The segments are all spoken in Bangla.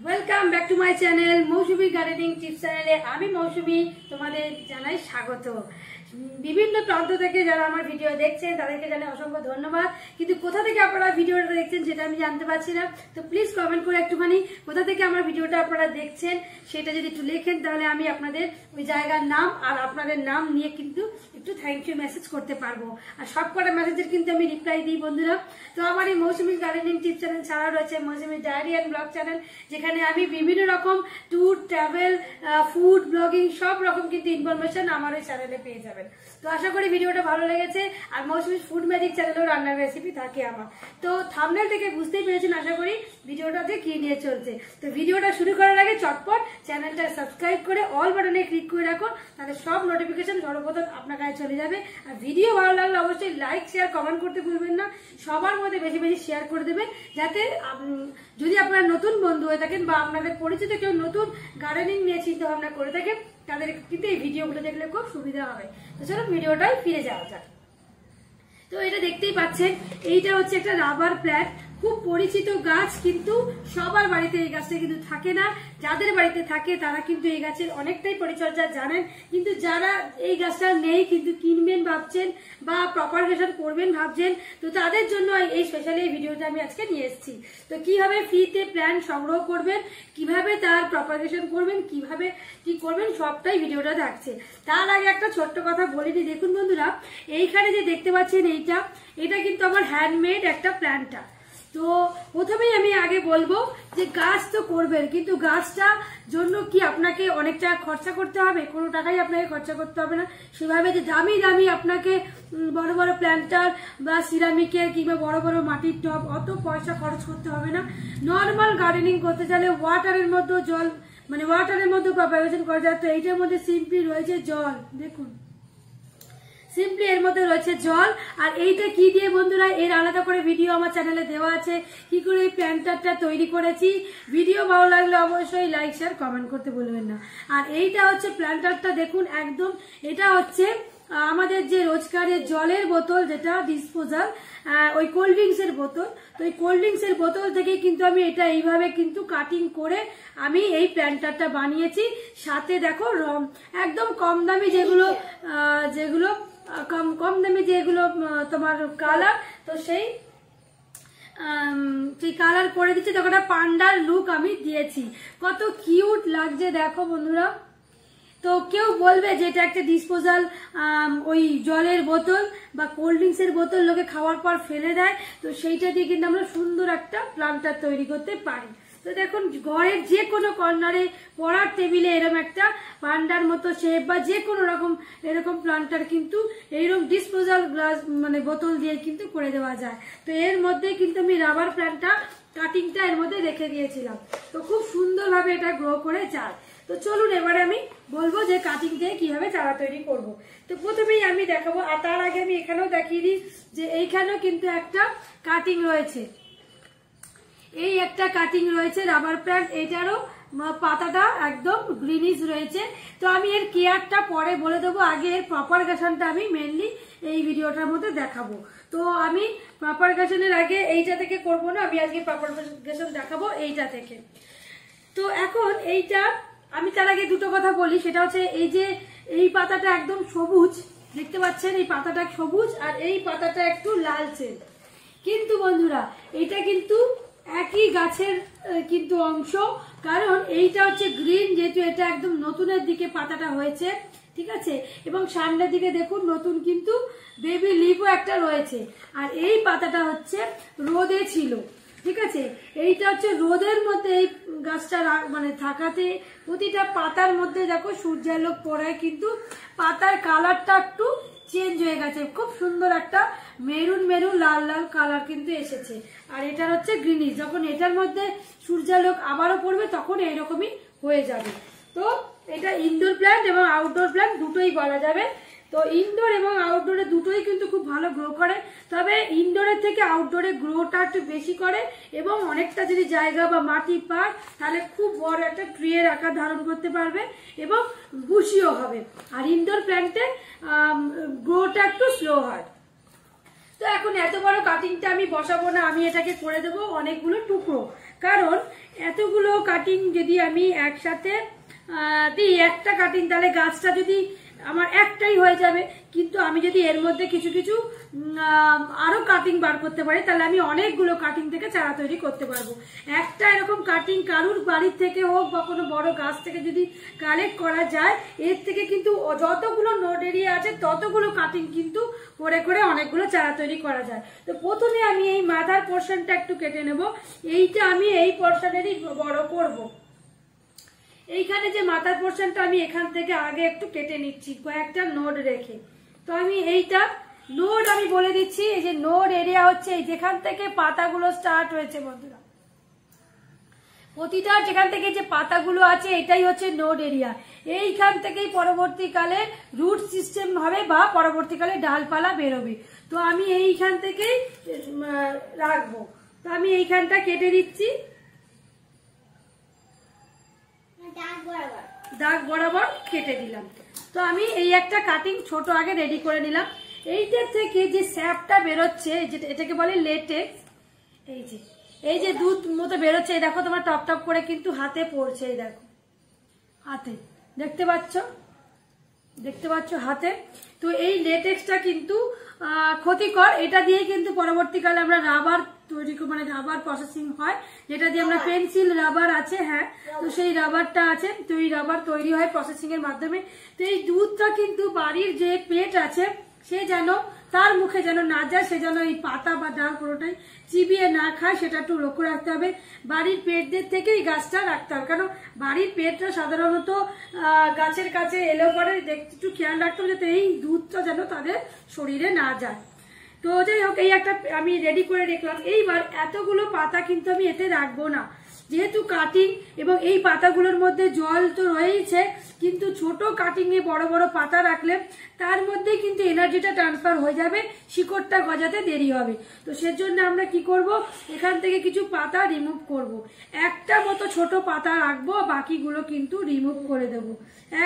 Welcome back to my channel Moushumi gardening tips চ্যানেলে আমি মৌসুমী তোমাদের জানাই স্বাগত। বিভিন্ন প্রান্ত থেকে যারা আমার ভিডিও দেখছেন তাদেরকে জানাই অসংখ্য ধন্যবাদ, কিন্তু কোথা থেকে আপনারা ভিডিওটা দেখছেন সেটা আমি জানতে পারছি না। তো প্লিজ কমেন্ট করে একটুখানি কোথা থেকে আমার ভিডিওটা আপনারা দেখছেন সেটা যদি একটু লেখেন তাহলে আমি আপনাদের ওই জায়গার নাম আর আপনাদের নাম নিয়ে কিন্তু একটু থ্যাংক ইউ মেসেজ করতে পারবো। আর সবকটা মেসেজের কিন্তু আমি রিপ্লাই দিই বন্ধুরা। তো আমার এই মৌসুমী গার্ডেনিং টিপস চ্যানেল ছাড়া রয়েছে মৌসুমী ডায়েরি অ্যান্ড ব্লগ চ্যানেল, যেখানে আমি বিভিন্ন রকম ট্যুর, ট্রাভেল, ফুড ব্লগিং সব রকম কিন্তু ইনফরমেশন আমার ওই চ্যানেলে পেয়ে যাবেন। তো আশা করি ভিডিওটা ভালো লেগেছে। আর মৌসুমী ফুড ম্যাজিক চ্যানেলেও রান্নার রেসিপি থাকে আমার। তো থাম্বনেল থেকে বুঝতেই পেরেছেন আশা করি ভিডিওটাতে কি নিয়ে চলছে। তো ভিডিওটা শুরু করার আগে চটপট চ্যানেলটা সাবস্ক্রাইব করে অল বাটনে ক্লিক করে রাখুন, তাহলে সব নোটিফিকেশন সর্বপ্রথম আপনার কাছে চলে যাবে। আর ভিডিও ভালো লাগলে অবশ্যই লাইক, শেয়ার, কমেন্ট করতে ভুলবেন না। সবার মধ্যে বেশি বেশি শেয়ার করে দেবেন, যাতে যদি আপনারা নতুন বন্ধু হয়ে থাকেন বা আপনাদের পরিচিত কেউ নতুন গার্ডেনিং নিয়ে চিন্তা ভাবনা করে থাকেন তাদের কিন্তু এই ভিডিওগুলো দেখলে খুব সুবিধা হবে। তো চলো ভিডিওটাই ফিরে যাওয়া যাক। তো এটা দেখতেই পাচ্ছেন, এইটা হচ্ছে একটা রাবার প্ল্যান্ট, খুব পরিচিত গাছ, কিন্তু সবার বাড়িতে এই গাছটা কিন্তু থাকে না। যাদের বাড়িতে থাকে তারা কিন্তু এই গাছের অনেকটাই পরিচর্যা জানেন, কিন্তু যারা এই গাছটা নেই কিন্তু কিনবেন ভাবছেন বা প্রপারগেশন করবেন ভাবছেন, তো তাদের জন্য এই স্পেশালি এই ভিডিওটা আমি আজকে নিয়ে এসেছি। তো কিভাবে ফ্রিতে প্ল্যান্ট সংগ্রহ করবেন, কিভাবে তার প্রপারগেশন করবেন, কিভাবে কি করবেন, সবটাই ভিডিওটা থাকছে। তার আগে একটা ছোট্ট কথা বলিনি, দেখুন বন্ধুরা, এইখানে যে দেখতে পাচ্ছেন এটা কিন্তু আমার হ্যান্ডমেড একটা প্ল্যান্টটা। তো প্রথমেই আমি আগে বলবো যে গাছ তো করবেন, কিন্তু গাছটা জন্য কি আপনাকে অনেক টাকা খরচা করতে হবে? কোনো টাকাই আপনাকে খরচা করতে হবে না। সেভাবে যে দামি দামি আপনাকে বড় বড় প্ল্যান্টার বা সিরামিকের কিংবা বড় বড় মাটির টব অত পয়সা খরচ করতে হবে না। নর্মাল গার্ডেনিং করতে চাইলে ওয়াটারের মধ্যে জল ওয়াটারের মধ্যে প্রপাগেশন করা যায়। তো এইটার মধ্যে সিম্পলি রয়েছে জল, দেখুন সিম্পলি এর মধ্যে রয়েছে জল। আর এইটা কি দিয়ে বন্ধুরা, এর আলাদা করে ভিডিও আমার চ্যানেলে দেওয়া আছে কি করে এই প্ল্যান্টারটা তৈরি করেছি। ভিডিও ভালো লাগলে অবশ্যই লাইক, শেয়ার, কমেন্ট করতে ভুলবেন না। আর এইটা হচ্ছে প্ল্যান্টারটা, দেখুন একদম এটা হচ্ছে আমাদের যে রোজকারের জলের বোতল, যেটা ডিসপোজাল, ওই কোল্ড ড্রিঙ্কস এর বোতল। তো এই কোল্ড ড্রিঙ্কস এর বোতল থেকে কিন্তু আমি এটা এইভাবে কিন্তু কাটিং করে আমি এই প্ল্যান্টারটা বানিয়েছি। সাথে দেখো একদম কম দামি যেগুলো কম দামি যেগুলো তোমার কালার, তো সেই কালার করে দিচ্ছি। তখন পান্ডার লুক আমি দিয়েছি, কত কিউট লাগছে দেখো বন্ধুরা। তো কেউ বলবে যে এটা একটা ডিসপোজাল ওই জলের বোতল বা কোল্ড ড্রিঙ্কস এর বোতল লোকে খাওয়ার পর ফেলে দেয়, তো সেইটা দিয়ে কিন্তু আমরা সুন্দর একটা প্ল্যান্টার তৈরি করতে পারি। তো দেখুন ঘরের যে কোনো কর্নারে পড়ার টেবিলে এরকম একটা পান্ডার মতো শেপ বা যে কোনো রকম এরকম প্ল্যান্টার কিন্তু এইরকম ডিসপোজাল গ্লাস বোতল দিয়ে কিন্তু করে দেওয়া যায়। তো এর মধ্যে কিন্তু আমি রাবার প্ল্যান্টটা কাটিংটা এর মধ্যে রেখে দিয়েছিলাম। তো খুব সুন্দরভাবে এটা গ্রো করে যায়। তো চলুন এবারে আমি বলবো যে কাটিং দিয়ে কিভাবে চারা তৈরি করব। তো প্রথমেই আমি দেখাবো, আর তার আগে আমি এখানেও দেখিয়ে দিই যে এইখানেও কিন্তু একটা কাটিং রয়েছে, এই একটা কাটিং রয়েছে রাবার প্ল্যান্ট, এটারও পাতাটা একদম গ্রিনিশ রয়েছে। তো আমি এর কেয়ারটা পরে বলে দেবো, আগে এর প্রপারগেশনটা আমি মেনলি এই ভিডিওটার মধ্যে দেখাবো। তো আমি প্রপারগেশনের আগে এইটা থেকে করবো না, আমি আজকে প্রপারগেশন দেখাবো এইটা থেকে। তো এখন এইটা আমি তার আগে দুটো কথা বলি, সেটা হচ্ছে এই যে এই পাতাটা একদম সবুজ দেখতে পাচ্ছেন, এই পাতাটা সবুজ আর এই পাতাটা একটু লালচে, কিন্তু বন্ধুরা এটা কিন্তু একই গাছের কিন্তু অংশ, কারণ এইটা হচ্ছে গ্রিন, যেহেতু এটা একদম নতুনের দিকে পাতাটা হয়েছে, ঠিক আছে। এবং সামনের দিকে দেখুন নতুন কিন্তু বেবি লিফও একটা রয়েছে। আর এই পাতাটা হচ্ছে রোদে ছিল, ঠিক আছে। এইটা হচ্ছে রোদের মধ্যে এই গাছটা থাকাতে প্রতিটা পাতার মধ্যে দেখো সূর্যালোক পড়ায় কিন্তু পাতার কালারটা একটু চেঞ্জ হয়ে গেছে, খুব সুন্দর একটা মেরুন মেরুন লাল লাল কালার কিন্তু এসেছে। আর এটার হচ্ছে গ্রিনিশ, যখন এটার মধ্যে সূর্যালোক আবারও পড়বে তখন এইরকমই হয়ে যাবে। তো এটা ইনডোর প্ল্যান্ট এবং আউটডোর প্ল্যান্ট দুটোই বলা যাবে। তো ইনডোর এবং আউটডোরে দুটোই কিন্তু খুব ভালো গ্রো করে, তবে ইনডোরের থেকে আউটডোরে গ্রোটা একটু বেশি করে এবং অনেকটা যদি জায়গা বা মাটি পায় তাহলে খুব বড় একটা ট্রিয়ের আকার ধারণ করতে পারবে এবং বুশিও হবে। আর ইনডোর প্ল্যান্টে গ্রোটা একটু স্লো হয়। তো এখন এত বড় কাটিংটা আমি বসাবো না, আমি এটাকে করে দেবো অনেকগুলো টুকরো, কারণ এতগুলো কাটিং যদি আমি একসাথে দিই, একটা কাটিং, তাহলে গাছটা যদি আমার একটাই হয়ে যাবে। কিন্তু আমি যদি এর মধ্যে কিছু কিছু আরো কাটিং বার করতে পারি, তাহলে আমি অনেকগুলো কাটিং থেকে চারা তৈরি করতে পারবো। একটা এরকম কাটিং কারুর বাড়ির থেকে হোক বা কোনো বড় গাছ থেকে যদি কালেক্ট করা যায়, এর থেকে কিন্তু যতগুলো নোড এরিয়া আছে ততগুলো কাটিং কিন্তু করে করে অনেকগুলো চারা তৈরি করা যায়। তো প্রথমে আমি এই মাথার পোর্শনটা একটু কেটে নেব। এইটা আমি এই পোর্শনেরই বড় করব। এইখানে যে মাথার পোর্শনটা আমি এখান থেকে আগে একটু কেটে নিচ্ছি কয়েকটা নোড রেখে। তো আমি এইটা নোড আমি বলে দিচ্ছি, এই যে নোড এরিয়া হচ্ছে এই যেখান থেকে পাতাগুলো স্টার্ট হয়েছে বন্ধুরা, প্রতিটা যেখান থেকে যে পাতাগুলো আছে এটাই হচ্ছে নোড এরিয়া। এইখান থেকেই পরবর্তীকালে রুট সিস্টেম হবে বা পরবর্তীকালে ডালপালা বেরোবে। তো আমি এইখান থেকেই রাখবো। তো আমি এইখানটা কেটে দিচ্ছি, দাগ বরাবর কেটে দিলাম। তো আমি এই একটা কাটিং ছোট আগে রেডি করে নিলাম। এইটার থেকে যে স্যাপটা বেরোচ্ছে, এটাকে বলে লেটেক্স। এই যে দুধ মতো বেরোচ্ছে, দেখো তোমার টপ টপ করে কিন্তু হাতে পড়ছে, এই দেখো হাতে দেখতে পাচ্ছ হাতে। তো এই লেটেক্সটা কিন্তু ক্ষতিকর। এটা দিয়ে কিন্তু পরবর্তীকালে আমরা রাবার তৈরি, মানে রাবার প্রসেসিং হয়, যেটা দিয়ে আমরা পেন্সিল রাবার আছে, হ্যাঁ, তো সেই রাবারটা আছে, তো এই রাবার তৈরি হয় প্রসেসিং এর মাধ্যমে। তো এই দুধটা কিন্তু বাড়ির যে পেট আছে সে যেন তার মুখে যেন না যায়, সে যেন এই পাতা বা ডাল কোনোটাই চিবিয়ে না খায়, সেটা একটু লক্ষ্য রাখতে হবে। বাড়ির পেটদের থেকেই গাছটা রাখতে হবে, কারণ বাড়ির পেটটা সাধারণত গাছের কাছে এলেও পরে একটু খেয়াল রাখতে হবে যাতে এই দুধটা যেন তাদের শরীরে না যায়। তো যাই হোক, এই একটা আমি রেডি করে রেখলাম। এইবার এতগুলো পাতা কিন্তু আমি এতে রাখবো না, যেহেতু কাটিং এবং এই পাতাগুলোর মধ্যে জল তো রয়েছে, কিন্তু ছোট কাটিং এ বড় বড় পাতা রাখলে তার মধ্যে কিন্তু এনার্জিটা ট্রান্সফার হয়ে যাবে, শিকড়টা গজাতে দেরি হবে। তো সেজন্য আমরা কি করব, এখান থেকে কিছু পাতা রিমুভ করব। একটা মতো ছোট পাতা রাখবো, বাকিগুলো কিন্তু রিমুভ করে দেব।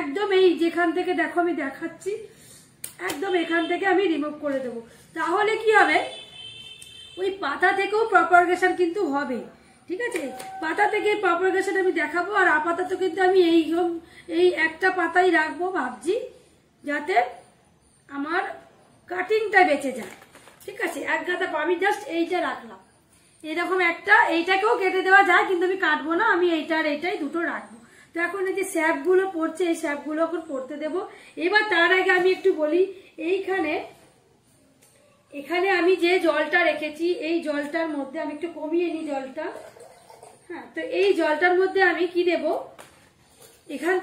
একদম এই যেখান থেকে দেখো আমি দেখাচ্ছি, একদম এখান থেকে আমি রিমুভ করে দেব। তাহলে কি হবে, ওই পাতা থেকেও প্রপারগেশন কিন্তু হবে। ঠিক আছে, পাতা থেকে প্রপারগেশন আমি দেখাবো। আর আপাতত কিন্তু আমি এই একটা পাতাই রাখবো, ভাবছি যাতে আমার কাটিংটা বেঁচে যায়। ঠিক আছে, এক গাদা আমি জাস্ট এইটা রাখলাম, এরকম একটা, এইটাকেও কেটে দেওয়া যায় কিন্তু আমি কাটবো না, আমি এইটাই দুটো রাখবো। তো এখন এই যে স্যাপগুলো পড়ছে, এই স্যাপগুলো এখন পড়তে দেবো। এবার তার আগে আমি একটু বলি, এখানে আমি যে জলটা রেখেছি, এই জলটার মধ্যে আমি একটু কমিয়ে নিই জলটা। হ্যাঁ, তো এই জলটার মধ্যে আমি কি দেব, এখান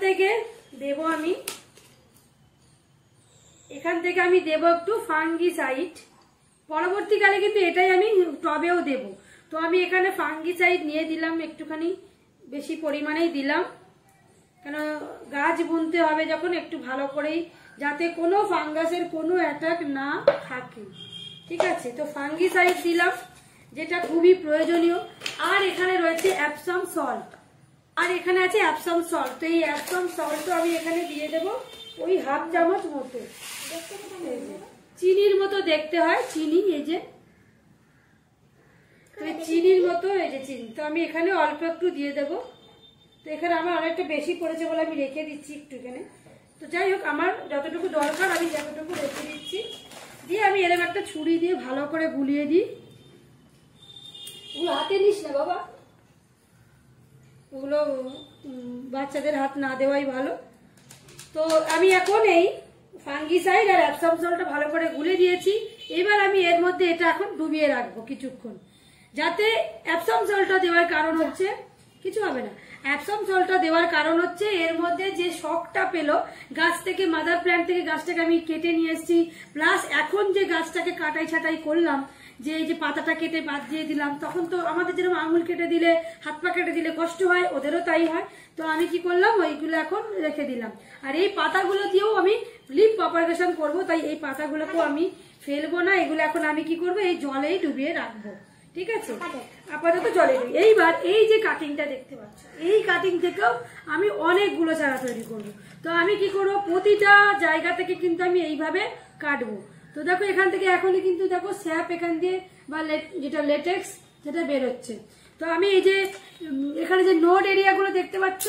থেকে আমি দেব একটু ফাঙ্গিসাইড। পরবর্তীকালে কিন্তু এটাই আমি টবেও দেব। তো আমি এখানে ফাঙ্গিসাইড নিয়ে দিলাম, একটুখানি বেশি পরিমাণেই দিলাম, কেন গাছ বুনতে হবে যখন একটু ভালো করেই, যাতে কোনো ফাঙ্গাসের কোনো অ্যাটাক না থাকে। ঠিক আছে, তো ফাঙ্গিসাইড দিলাম, যেটা খুবই প্রয়োজনীয়। আর এখানে রয়েছে অ্যাপসাম সল্ট, আর এখানে আছে অ্যাপসাম সল্ট। তো এই অ্যাপসাম সল্ট আমি এখানে দিয়ে দেব ওই হাফ চামচ মতো। চিনির মতো দেখতে হয়, চিনি, এই যে চিনির মতো, এই যে চিনি। তো আমি এখানে অল্প একটু দিয়ে দেব। তো এখানে আমার অনেকটা বেশি পড়েছে বলে আমি রেখে দিচ্ছি একটু এখানে। তো যাই হোক, আমার যতটুকু দরকার আমি যতটুকু রেখে দিচ্ছি, দিয়ে আমি এরকম একটা ছুরি দিয়ে ভালো করে গুলিয়ে দিই। ওগুলো হাতে নিস না বাবা, ওগুলো বাচ্চাদের হাত না দেওয়াই ভালো। তো আমি এখন এই ফাঙ্গিসাইড আর অ্যাপসাম সল্টটা ভালো করে গুলে দিয়েছি। এবার আমি এর মধ্যে এটা এখন ডুবিয়ে রাখবো কিছুক্ষণ, যাতে অ্যাপসাম সল্টটা দেওয়ার কারণ হচ্ছে, কিছু হবে না, অ্যাপসাম সল্টটা দেওয়ার কারণ হচ্ছে এর মধ্যে যে শকটা পেলো গাছ থেকে, মাদার প্ল্যান্ট থেকে গাছটাকে আমি কেটে নিয়ে এসেছি, প্লাস এখন যে গাছটাকে কাটাই ছাটাই করলাম, যে এই যে পাতাটা কেটে বাদ দিয়ে দিলাম, তখন তো আমাদের যেরকম আঙুল কেটে দিলে, হাত পা কেটে দিলে কষ্ট হয়, ওদেরও তাই হয়। তো আমি কি করলাম, ওইগুলো এখন রেখে দিলাম। আর এই পাতাগুলো দিয়েও আমি লিফ প্রপারগেশন করবো, তাই এই পাতাগুলোকেও আমি ফেলবো না, এগুলো এখন আমি কি করবো, এই জলেই ডুবিয়ে রাখবো। ঠিক আছে, আপাতত জলে দিই। এইবার এই যে কাটিংটা দেখতে পাচ্ছ, এই কাটিং থেকেও আমি অনেকগুলো চারা তৈরি করব। তো আমি কি করবো, প্রতিটা জায়গা থেকে কিন্তু আমি এইভাবে কাটবো। তো দেখো এখান থেকে এখনই কিন্তু দেখো স্যাপ এখান দিয়ে বা যেটা লেটেক্স যেটা বেরোচ্ছে। তো আমি এই যে এখানে যে নোড এরিয়াগুলো দেখতে পাচ্ছ,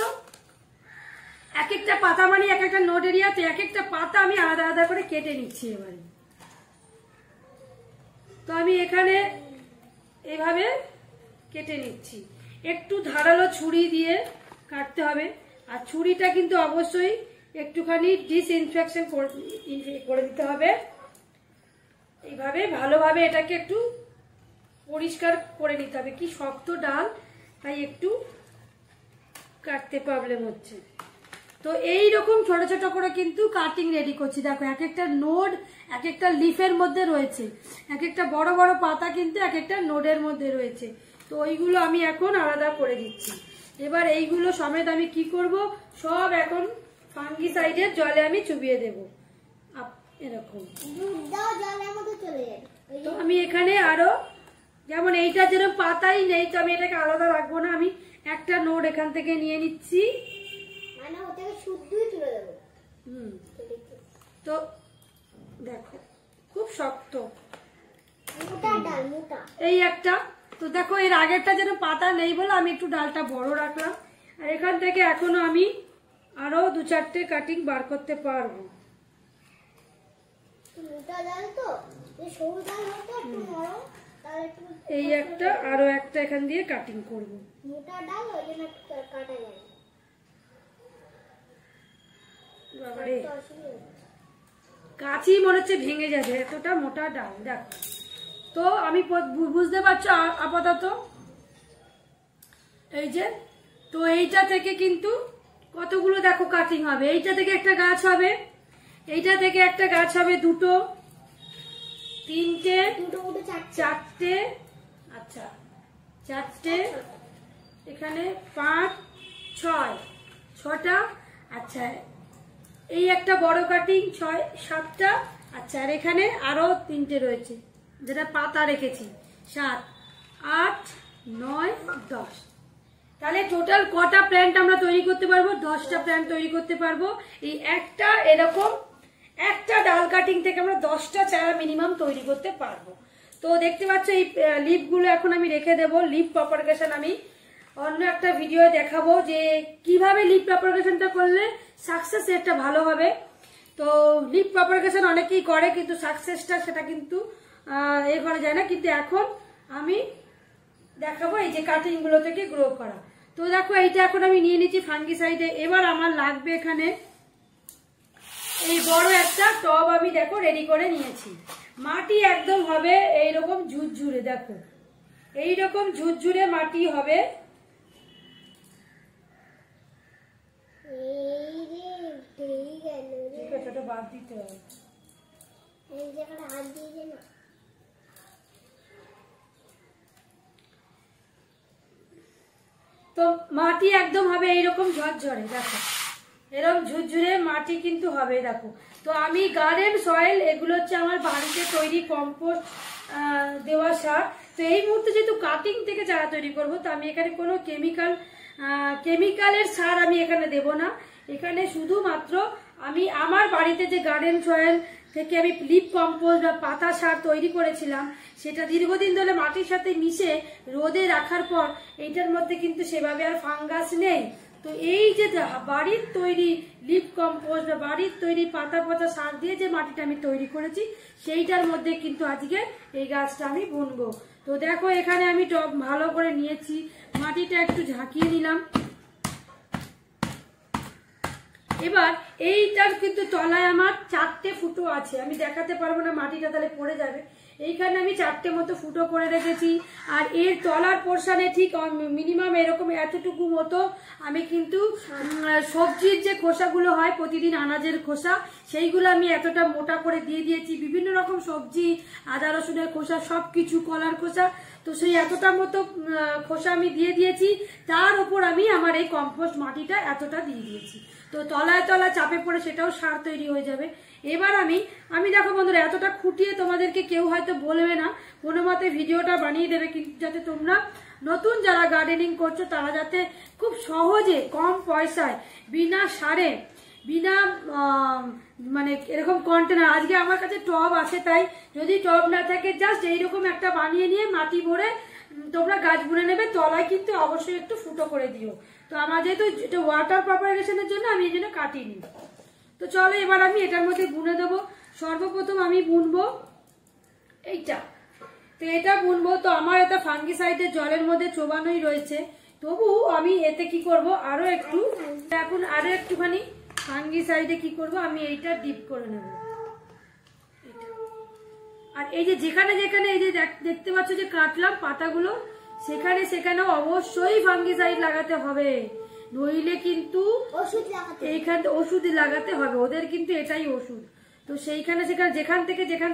এক একটা পাতা মানে এক একটা নোড এরিয়া, তো এক একটা পাতা আমি আলাদা আলাদা করে কেটে নিচ্ছি এবারে। তো আমি এখানে এভাবে কেটে নিচ্ছি, একটু ধারালো ছুরি দিয়ে কাটতে হবে। আর ছুরিটা কিন্তু অবশ্যই একটুখানি ডিসইনফেকশন করে দিতে হবে। এইভাবে ভালোভাবে এটাকে একটু পরিষ্কার করে নিতে হবে, কি শক্ত ডাল তাই একটু কাটতে প্রবলেম হচ্ছে। তো এই রকম ছোট ছোট করে কিন্তু কাটিং রেডি করছি। দেখো এক একটা নোড এক একটা লিফের মধ্যে রয়েছে, এক একটা বড় বড় পাতা কিন্তু এক একটা নোডের মধ্যে রয়েছে। তো ওইগুলো আমি এখন আলাদা করে দিচ্ছি। এবার এইগুলো সমেত আমি কি করব, সব এখন ফাঙ্গিসাইডের জলে আমি চুবিয়ে দেব এরকম। তো আমি এখানে আরো যেমন এইটা যেরকম পাতাই নেই, তো আমি এটাকে আলাদা রাখবো না, আমি একটা নোড এখান থেকে নিয়ে নিচ্ছি। তো দেখো খুব শক্ত এই একটা। তো দেখো এর আগেরটা যেন পাতা নেই বলে আমি একটু ডালটা বড় রাখলাম। আর এখান থেকে এখনো আমি আরো 2-4টে কাটিং বার করতে পারবো। এই একটা আরো একটা এখান দিয়ে কাটিং করবো। কাঁচি মনে হচ্ছে ভেঙে যাবে, এতটা মোটা ডাল। দেখো তো আমি বুঝতে পারছো আপাতত এই যে। তো এইটা থেকে কিন্তু কতগুলো দেখো কাটিং হবে, এইটা থেকে একটা গাছ হবে, এইটা থেকে একটা গাছ হবে, 2টো 3টে 4টে, আচ্ছা 4টে, এখানে 5 6টা, আচ্ছা এই একটা বড় কাটিং 6-7টা, আচ্ছা আর এখানে আরো 3টে রয়েছে যেটা পাতা রেখেছি, 7 8 9 10। তাহলে টোটাল কটা প্ল্যান্ট আমরা তৈরি করতে পারবো? 10টা প্ল্যান্ট তৈরি করতে পারবো। এই একটা এরকম একটা ডাল কাটিং থেকে আমরা 10টা চারা মিনিমাম তৈরি করতে পারবো। তো দেখতে পাচ্ছ এই লিফগুলো এখন আমি রেখে দেবো। লিফ প্রপারগেশন আমি অন্য একটা ভিডিও দেখাবো যে কিভাবে লিফ প্রপারগেশনটা করলে সাকসেস রেটটা ভালো হবে। তো লিফ প্রপারগেশন অনেকেই করে কিন্তু সাকসেসটা সেটা কিন্তু এ করা যায় না, কিন্তু এখন আমি দেখাবো এই যে কাটিং গুলো থেকে গ্রো করা। তো দেখো এইটা এখন আমি নিয়ে নিচ্ছি ফাঙ্গিসাইডে। এবার আমার লাগবে এখানে এই বড় একটা টব আমি দেখো রেডি করে নিয়েছি। মাটি একদম হবে এইরকম ঝুরঝুরে, দেখো এইরকম ঝুরঝুরে মাটি হবে। বাদ দিতে হবে, তো মাটি একদম হবে এইরকম ঝরঝরে, দেখো এরকম ঝুরঝুরে মাটি কিন্তু হবে। দেখো তো আমি গার্ডেন সয়েল এগুলো হচ্ছে আমার বাড়িতে তৈরি কম্পোস্ট দেওয়া সার। তো এই মুহূর্তে যেহেতু কাটিং থেকে চারা তৈরি করব, তো আমি এখানে কোনো কেমিক্যালের সার আমি এখানে দেব না। এখানে শুধুমাত্র আমি আমার বাড়িতে যে গার্ডেন সয়েল থেকে আমি লিফ কম্পোস্ট বা পাতা সার তৈরি করেছিলাম, সেটা দীর্ঘদিন ধরে মাটির সাথে মিশে রোদে রাখার পর এইটার মধ্যে কিন্তু সেভাবে আর ফাঙ্গাস নেই। তো এই যে বাড়ির তৈরি লিফ কম্পোস্ট বা বাড়ির তৈরি পাতা পচা সার দিয়ে যে মাটিটা আমি তৈরি করেছি, সেইটার মধ্যে কিন্তু আজকে এই গাছটা আমি বুনবো। তো দেখো এখানে আমি টব ভালো করে নিয়েছি, মাটিটা একটু ঝাঁকিয়ে নিলাম। এবার এইটার কিন্তু তলায় আমার 4টে ফুটো আছে, আমি দেখাতে পারবো না, মাটিটা তাহলে পড়ে যাবে। এইখানে আমি 4টে মতো ফুটো করে রেখেছি। আর এর তলার পোর্শনে ঠিক মিনিমাম এরকম এতটুকু মতো আমি কিন্তু সবজির যে খোসাগুলো হয় প্রতিদিন আনাজের খোসা, সেইগুলো আমি এতটা মোটা করে দিয়ে দিয়েছি। বিভিন্ন রকম সবজি, আদা রসুনের খোসা, সবকিছু, কলার খোসা, তো সেই এতটা মতো খোসা আমি দিয়ে দিয়েছি। তার উপর আমি আমার এই কম্পোস্ট মাটিটা এতটা দিয়ে দিয়েছি। তো তলায় তলায় চাপে পড়ে সেটাও সার তৈরি হয়ে যাবে। এবার আমি দেখো বন্ধুরা, এতটা খুঁটিয়ে তোমাদেরকে কেউ হয়তো বলবে না, কোনো মতে ভিডিওটা বানিয়ে দেবে, কিন্তু যাতে তোমরা নতুন যারা গার্ডেনিং করছো তারা যাতে খুব সহজে কম পয়সায় বিনা সারে বিনা মানে এরকম কন্টেনার, আজকে আমার কাছে টব আছে তাই, যদি টব না থাকে জাস্ট এইরকম একটা বানিয়ে নিয়ে মাটি ভরে তোমরা গাছ বুনে নেবে, তলায় কিন্তু অবশ্যই একটু ফুটো করে দিও। তো আমার যেহেতু এটা ওয়াটার প্রপাগেশনের জন্য আমি এই জন্য কাটিনি। তো চলো এবার আমি এটার মধ্যে বুনে দেবো। সর্বপ্রথম আমি বুনবো এইটা। তো এটা বুনবো, তো আমার এটা ফাঙ্গিসাইডের জলের মধ্যে চোবানোই রয়েছে, তবু আমি এতে কি করব আরো একটু, এখন আরো একটুখানি ফাঙ্গিসাইডে কি করব আমি এইটা ডিপ করে নেব। আর এই যে যেখানে যেখানে এই যে দেখতে পাচ্ছ যে কাটলাম পাতাগুলো, সেখানে সেখানেও অবশ্যই ফাঙ্গিসাইড লাগাতে হবে, নইলে কিন্তু এইখানে ওষুধ লাগাতে হবে, ওদের কিন্তু এটাই ওষুধ। তো সেইখানে সেখানে যেখান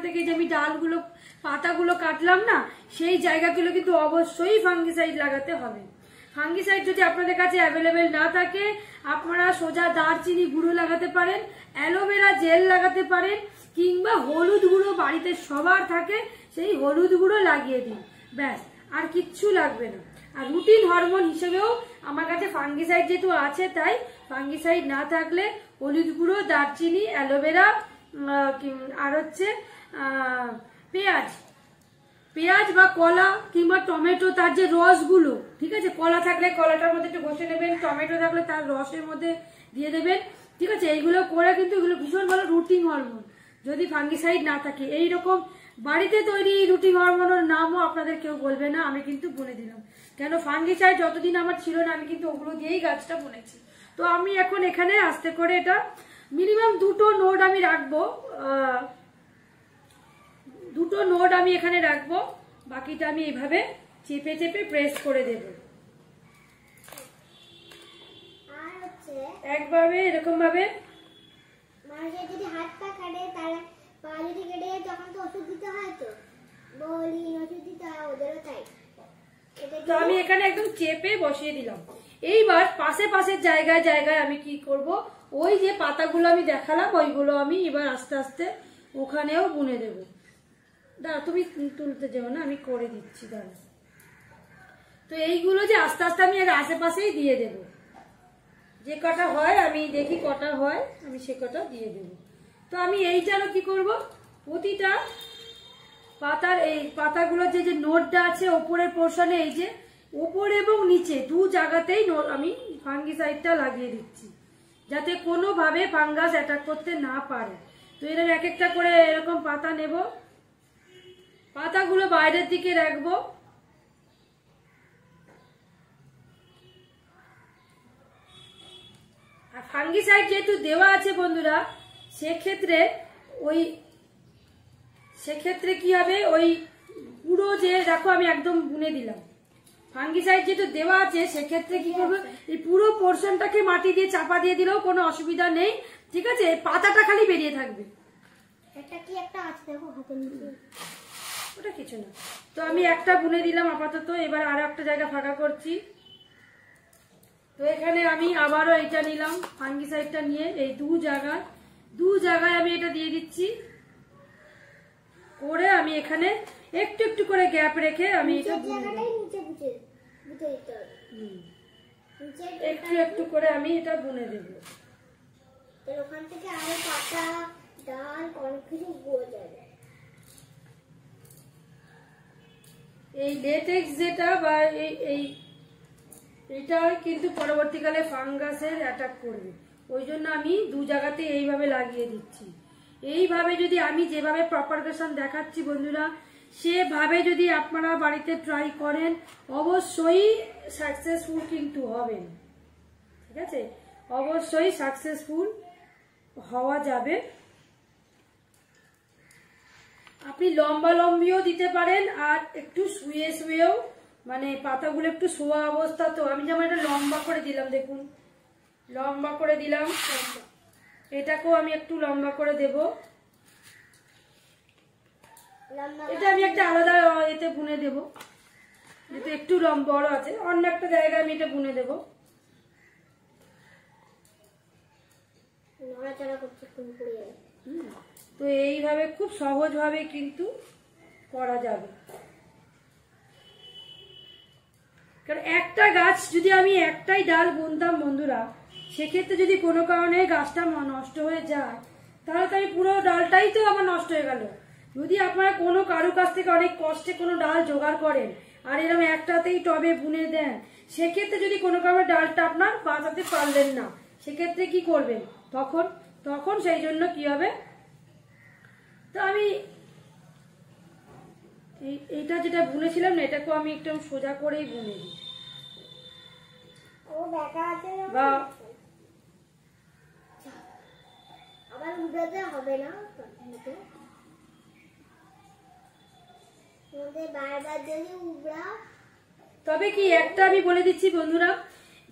থেকে যে আমি ডালগুলো পাতাগুলো কাটলাম না, সেই জায়গাগুলো কিন্তু অবশ্যই ফাঙ্গিসাইড লাগাতে হবে। ফাঙ্গিসাইড যদি আপনাদের কাছে অ্যাভেলেবেল না থাকে, আপনারা সোজা দারচিনি গুঁড়ো লাগাতে পারেন, অ্যালোভেরা জেল লাগাতে পারেন, কিংবা হলুদ গুঁড়ো বাড়িতে সবার থাকে, সেই হলুদ গুঁড়ো লাগিয়ে দিন, ব্যাস, আর কিচ্ছু লাগবে না। আর রুটিন হরমোন হিসেবেও আমার কাছে ফাঙ্গিসাইড যেহেতু আছে, তাই ফাঙ্গিসাইড না থাকলে হলুদ গুঁড়ো, দারচিনি, অ্যালোভেরা আর হচ্ছে পেঁয়াজ বা কলা কিংবা টমেটো, তার যে রসগুলো, ঠিক আছে, কলা থাকলে কলাটার মধ্যে একটু ঘষে নেবেন, টমেটো থাকলে তার রসের মধ্যে দিয়ে দেবেন, ঠিক আছে। এইগুলো করে কিন্তু এগুলো ভীষণ ভালো রুটিন হরমোন যদি ফাঙ্গিসাইড না থাকে। এইরকম বাড়িতে তৈরি রুটিন হরমোনের নামও আপনাদের কেউ বলবে না, আমি কিন্তু বলে দিলাম। কেন ফাঙ্গিসাইড যতদিন আমার ছিল না, আমি কিন্তু ওগুলো দিয়েই গাছটা বুনেছি। তো আমি এখন এখানে আস্তে করে এটা মিনিমাম 2টো নোড আমি রাখবো, 2টো নোড আমি এখানে রাখবো, বাকিটা আমি এইভাবে চেপে চেপে প্রেস করে দেব। একভাবে এরকম ভাবে যদি হাত পা কাটে, তাহলে পা যদি কেটে যায় তখন তো ওষুধ দিতে হয়, তো বলি ওষুধ দিতে হয়, ওদেরও তাই। তো আমি এখানে একদম চেপে বসিয়ে দিলাম। এইবার পাশে পাশের জায়গায় জায়গায় আমি কি করব, ওই যে পাতাগুলো আমি দেখালাম ওইগুলো আমি এবার আস্তে আস্তে ওখানেও বুনে দেব। দাঁড়া, তুমি তুলতে যাও না, আমি করে দিচ্ছি, দাঁড়া। তো এইগুলো যে আস্তে আস্তে আমি এর আশেপাশেই দিয়ে দেব, যে কটা হয় আমি দেখি কটা হয়, আমি সে কটা দিয়ে দেব। তো আমি এইটারও কি করব, প্রতিটা পাতার এই পাতাগুলোর যে যে নোটটা আছে ওপরের পোর্শনে, এই যে উপর এবং নিচে 2 জায়গাতেই আমি ফাঙ্গিসাইডটা লাগিয়ে দিচ্ছি, যাতে কোনোভাবে ফাঙ্গাস অ্যাটাক করতে না পারে। তো এর এক একটা করে এরকম পাতা নেব, পাতাগুলো বাইরের দিকে রাখবো। আর ফাঙ্গিসাইড যেহেতু দেওয়া আছে বন্ধুরা, সেক্ষেত্রে কি হবে, ওই পুরো যে দেখো আমি একদম বুনে দিলাম, ফাঙ্গিসাইড যেহেতু দেওয়া আছে, সেক্ষেত্রে কি করবো, এই পুরো পোর্শনটাকে মাটি দিয়ে চাপা দিয়ে দিলেও কোনো অসুবিধা নেই, ঠিক আছে। পাতাটা খালি বেরিয়ে থাকবে। এটা কি একটা আছে দেখো হাতের নিচে, ওটা কিছু না। তো আমি একটা বুনে দিলাম আপাতত, এবার আরো একটা জায়গা ফাঁকা করছি। তো এখানে আমি আবারও এটা নিলাম, ফাঙ্গিসাইডটা নিয়ে এই 2 জায়গায় আমি এটা দিয়ে দিচ্ছি, করে আমি এখানে একটু একটু করে গ্যাপ রেখে আমি এটা একটু একটু করে আমি এটা বুনে দেব। ওখান থেকে আরো পাতা ডাল অনেক কিছু বোঝা যাবে। এই লেটেক্স যেটা বা এটা কিন্তু পরবর্তীকালে ফাঙ্গাসের অ্যাটাক করবে, ওই জন্য আমি 2 জায়গাতে এইভাবে লাগিয়ে দিচ্ছি। এইভাবে যদি আমি যেভাবে প্রপাগেশন দেখাচ্ছি বন্ধুরা, সেভাবে যদি আপনারা বাড়িতে ট্রাই করেন, অবশ্যই সাকসেসফুল কিন্তু হবেন, ঠিক আছে, অবশ্যই সাকসেসফুল হওয়া যাবে। আপনি লম্বা লম্বিও দিতে পারেন, আর একটু শুয়ে শুয়েও, মানে পাতাগুলো একটু শোয়া অবস্থা, তো আমি যেমন এটা লম্বা করে দিলাম, দেখুন লম্বা করে দিলাম, এটাকেও আমি একটু লম্বা করে দেব। এটা আমি একটা আলাদা এতে বুনে দেব, যেহেতু একটু বড় আছে, অন্য একটা জায়গায় আমি এটা বুনে দেব। তো এইভাবে খুব সহজভাবে কিন্তু করা যাবে। কারণ একটা গাছ যদি আমি একটাই ডাল বুনতাম বন্ধুরা, সেক্ষেত্রে যদি কোনো কারণে গাছটা নষ্ট হয়ে যায়, তাহলে তো আমি পুরো ডালটাই তো আমার নষ্ট হয়ে গেল। যদি আপনারা কোনো কারো কাছ থেকে অনেক কষ্টে কোনো ডাল জোগাড় করেন, আর এরকম একটাতেই টবে বুনে দেন, সেক্ষেত্রে যদি কোনো কারণে ডালটা আপনার বাঁচাতে পারলেন না, সেক্ষেত্রে কি করবেন? তখন সেই জন্য কি হবে, তো আমি এইটা যেটা বুনেছিলাম না, এটাকেও আমি একটু সোজা করেই বুনে দিই। বা আবার উড়াতে হবে না, বারবার যদি উড়াও। তবে কি একটা আমি বলে দিচ্ছি বন্ধুরা,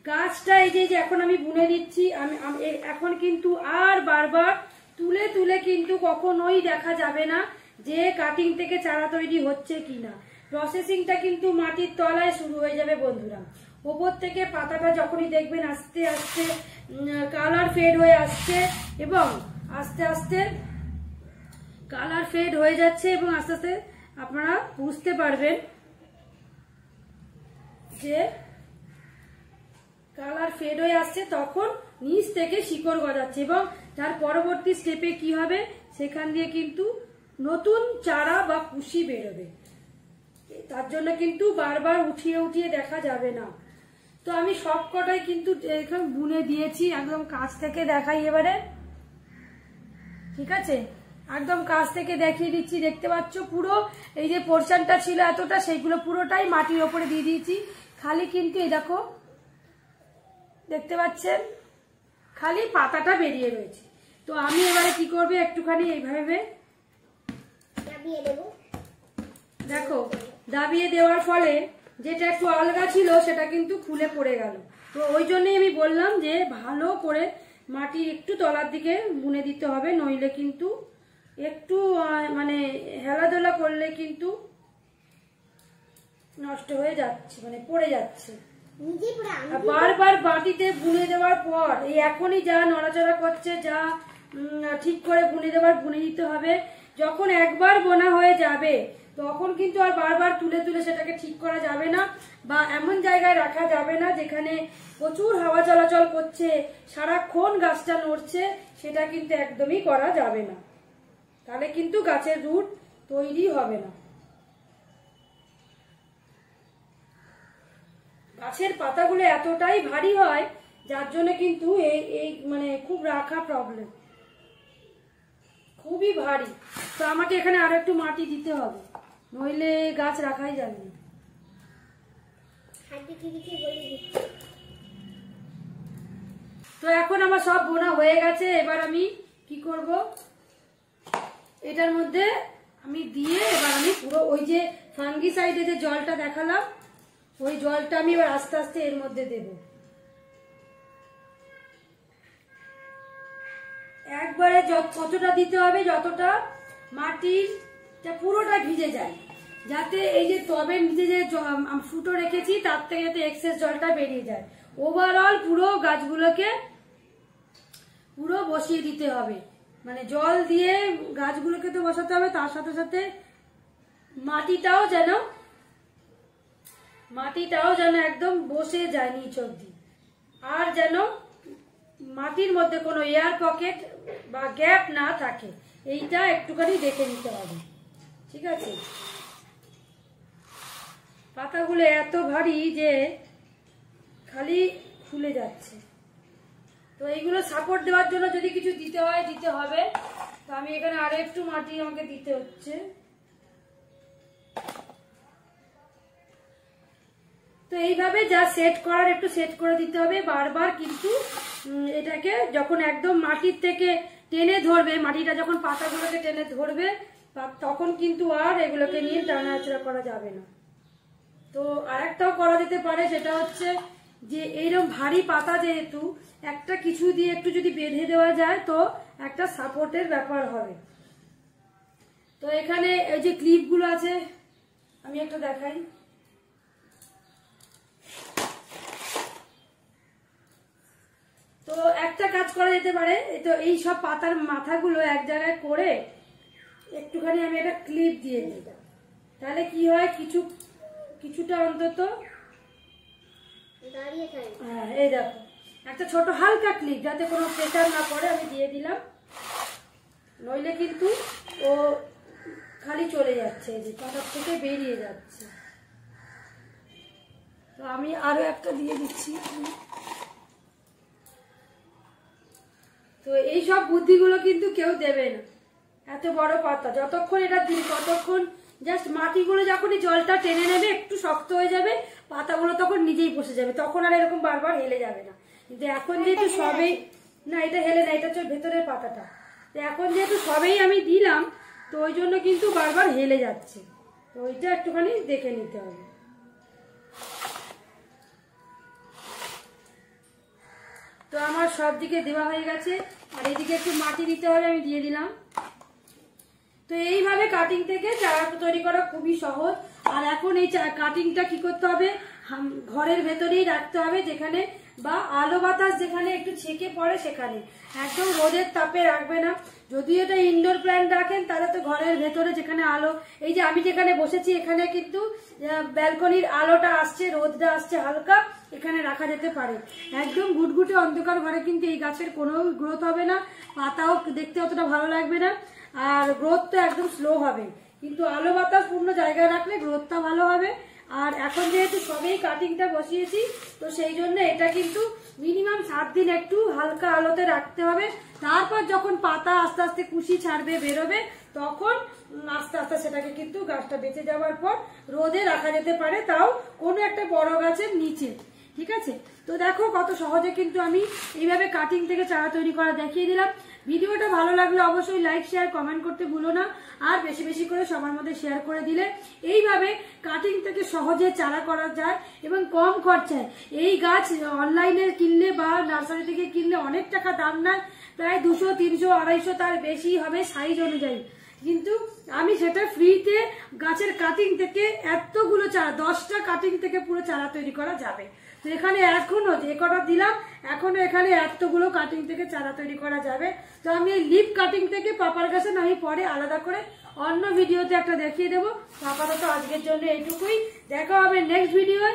গাছটা এই যে এখন আমি বুনে দিচ্ছি, আমি এখন কিন্তু আর বারবার তুলে তুলে কিন্তু কখনোই দেখা যাবে না যে কাটিং থেকে চারা তৈরি হচ্ছে কিনা। প্রসেসিংটা কিন্তু মাটির তলায় শুরু হয়ে যাবে বন্ধুরা। ওপর থেকে পাতাটা যখনই দেখবেন আস্তে আস্তে কালার ফেড হয়ে আসছে এবং আস্তে আস্তে কালার ফেড হয়ে যাচ্ছে এবং আস্তে আস্তে আপনারা বুঝতে পারবেন যে কালার ফেড হয়ে আসছে, তখন নিচ থেকে শিকড় গজাচ্ছে এবং তার পরবর্তী স্টেপে কি হবে, সেখান দিয়ে কিন্তু নতুন চারা বা কুশি বেরোবে। তার জন্য কিন্তু বারবার উঠিয়ে উঠিয়ে দেখা যাবে না। তো আমি সব কটাই কিন্তু এখানে বুনে দিয়েছি, একদম কাছ থেকে দেখাই এবারে, ঠিক আছে? একদম কাছ থেকে দেখিয়ে দিচ্ছি, দেখতে পাচ্ছ পুরো এই যে পোর্শনটা ছিল এতটা, সেইগুলো পুরোটাই মাটির ওপরে দিয়ে দিয়েছি। খালি কিন্তু এই দেখো, দেখতে পাচ্ছেন খালি পাতাটা বেরিয়ে রয়েছে। তো আমি এবারে কি করবে, একটুখানি এইভাবে দাবিয়ে দেবো, দেখো দাবিয়ে দেওয়ার ফলে যেটা একটু আলগা ছিল সেটা কিন্তু খুলে পড়ে গেল। তো ওই জন্যই আমি বললাম যে ভালো করে মাটি একটু তলার দিকে বুনে দিতে হবে, নইলে কিন্তু একটু মানে হেলাদোলা করলে কিন্তু নষ্ট হয়ে যাচ্ছে, মানে পড়ে যাচ্ছে। বারবার মাটিতে বুনে দেওয়ার পর এই এখনই যা নড়াচড়া করছে, যা ঠিক করে বুনে দিতে হবে। যখন একবার বোনা হয়ে যাবে তখন কিন্তু আর বারবার তুলে তুলে সেটাকে ঠিক করা যাবে না, বা এমন জায়গায় রাখা যাবে না যেখানে প্রচুর হাওয়া চলাচল করছে, সারাক্ষণ গাছটা নড়ছে, সেটা কিন্তু একদমই করা যাবে না। তাহলে কিন্তু গাছের রুট তৈরি হবে না। গাছের পাতাগুলো এতটাই ভারী হয় যার জন্য কিন্তু এই মানে খুব রাখা প্রবলেম, খুবই ভারী। তো আমাকে এখানে আরো একটু মাটি দিতে হবে, নইলে গাছ রাখাই যাবে না। তো এখন আমার সব বোনা হয়ে গেছে, এবার আমি কি করব, এটার মধ্যে আমি দিয়ে এবার আমি পুরো ওই যে ফাঙ্গিসাইডে যে জলটা দেখালাম, ওই জলটা আমি এবার আস্তে আস্তে এর মধ্যে দেব। একবারে কতটা দিতে হবে, যতটা মাটিটা পুরোটা ভিজে যায়, যাতে এই যে টবের নিচে যে ফুটো রেখেছি তার থেকে যাতে এক্সেস জলটা বেরিয়ে যায়। ওভারঅল পুরো গাছগুলোকে পুরো বসিয়ে দিতে হবে, মানে জল দিয়ে গাছগুলোকে তো বসাতে হবে, তার সাথে সাথে মাটিটাও যেন একদম বসে যায় নিচ অব্দি, আর যেন মাটির মধ্যে কোনো এয়ার পকেট বা গ্যাপ না থাকে, এইটা একটুখানি দেখে নিতে হবে, ঠিক আছে? পাতাগুলো এত ভারী যে খালি খুলে যাচ্ছে। তো এইগুলো সাপোর্ট দেওয়ার জন্য যদি কিছু দিতে হয় দিতে হবে। তো আমি এখানে আরো একটু মাটি আমাকে দিতে হচ্ছে। তো এইভাবে যা সেট করার একটু সেট করে দিতে হবে বারবার, কিন্তু এটাকে যখন একদম মাটির থেকে টেনে ধরবে, মাটিটা যখন পাতাগুলোকে টেনে ধরবে তখন কিন্তু আর এগুলোকে নিয়ে টানাচড়া করা যাবে না। তো আরেকটাও করা যেতে পারে, সেটা হচ্ছে যে এইরকম ভারী পাতা যেহেতু একটা কিছু দিয়ে একটু যদি বেঁধে দেওয়া যায় তো একটা সাপোর্টের ব্যাপার হবে। তো এখানে এই যে ক্লিপগুলো আছে আমি একটা দেখাই। তো একটা কাজ করা যেতে পারে, তো এই সব পাতার মাথাগুলো এক জায়গায় করে একটুখানি আমি একটা ক্লিপ দিয়ে দিই, তাহলে কি হয় কিছুটা অন্তত এই দেখো একটা ছোট হালকা ক্লিপ, যাতে কোনো প্রেসার না পড়ে, আমি দিয়ে দিলাম, নইলে কিন্তু ও খালি চলে যাচ্ছে, এই যে পাতা থেকে বেরিয়ে যাচ্ছে। তো আমি আরো একটা দিয়ে দিচ্ছি। তো এই সব বুদ্ধিগুলো কিন্তু কেউ দেবে না। এত বড় পাতা যতক্ষণ এটা দিই ততক্ষণ জাস্ট মাটিগুলো যখনই জলটা টেনে নেবে একটু শক্ত হয়ে যাবে, পাতাগুলো তখন নিজেই বসে যাবে, তখন আর এরকম বারবার হেলে যাবে না। কিন্তু এখন যেহেতু সবেই, না এটা হেলে না, এটা হচ্ছে ভেতরের পাতাটা। তো এখন যেহেতু সবেই আমি দিলাম, তো ওই জন্য কিন্তু বারবার হেলে যাচ্ছে। তো ওইটা একটুখানি দেখে নিতে হবে। তো আমার সব দিকে দেওয়া হয়ে গেছে, আর এদিকে একটু মাটি দিতে হবে, আমি দিয়ে দিলাম। তো এইভাবে কাটিং থেকে চারা তৈরি করা খুবই সহজ। আর এখন এই কাটিংটা কি করতে হবে, ঘরের ভেতরেই রাখতে হবে, যেখানে বা আলো বাতাস যেখানে একটু ছেঁকে পড়ে সেখানে, একদম রোদের তাপে রাখবে না। যদি এটা ইনডোর প্ল্যান্ট রাখেন তাহলে তো ঘরের ভেতরে যেখানে আলো, এই যে আমি যেখানে বসেছি এখানে কিন্তু ব্যালকনির আলোটা আসছে, রোদটা আসছে হালকা, এখানে রাখা যেতে পারে। একদম ঘুটঘুটে অন্ধকার ঘরে কিন্তু এই গাছের কোনো গ্রোথ হবে না, পাতাও দেখতে অতটা ভালো লাগবে না, আর গ্রোথ তো একদম স্লো হবে। কিন্তু আলো বাতাস পূর্ণ জায়গায় রাখলে গ্রোথটা ভালো হবে। আর এখন যেহেতু সবেই কাটিংটা বসিয়েছি, তো সেই জন্য এটা কিন্তু মিনিমাম 7 দিন একটু হালকা আলোতে রাখতে হবে। তারপর যখন পাতা আস্তে আস্তে কুশি ছাড়বে, বেরোবে, তখন আস্তে আস্তে সেটাকে কিন্তু গাছটা বেঁচে যাওয়ার পর রোদে রাখা যেতে পারে, তাও কোনো একটা বড় গাছের নিচে। ঠিক আছে? তো দেখো কত সহজে কিন্তু আমি এইভাবে কাটিং থেকে চারা তৈরি করা দেখিয়ে দিলাম। ভিডিওটা ভালো লাগলে অবশ্যই লাইক শেয়ার কমেন্ট করতে ভুলো না, আর বেশি বেশি করে সবার মধ্যে শেয়ার করে দিলে এইভাবে কাটিং থেকে সহজে চারা করা যায় এবং কম খরচায়। এই গাছ অনলাইনে কিনলে বা নার্সারি থেকে কিনলে অনেক টাকা দাম নেয়, প্রায় 200, 300, 250, তার বেশি হবে সাইজ অনুযায়ী। কিন্তু আমি সেটা ফ্রিতে গাছের কাটিং থেকে এতগুলো চারা, 10টা কাটিং থেকে পুরো চারা তৈরি করা যাবে। তো এখানে এখনো যে কটা দিলাম, এখনো এখানে এতগুলো কাটিং থেকে চারা তৈরি করা যাবে। তো আমি এই লিপ কাটিং থেকে পাপার গাছে আমি পরে আলাদা করে অন্য ভিডিওতে একটা দেখিয়ে দেবো। আপাতত আজকের জন্য এইটুকুই, দেখা হবে নেক্সট ভিডিওয়।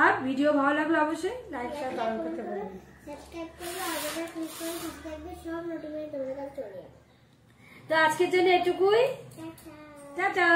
আর ভিডিও ভালো লাগলে অবশ্যই লাইক শেয়ার কমেন্ট করতে বলবেন। সাবস্ক্রাইব করলে আলাদা ক্লিক করে সাবস্ক্রাইবে সব নোটিফিকেশন তোমাদের কাছে চলে যাবে। তো আজকের জন্য এটুকুই, টাটা। টাটা।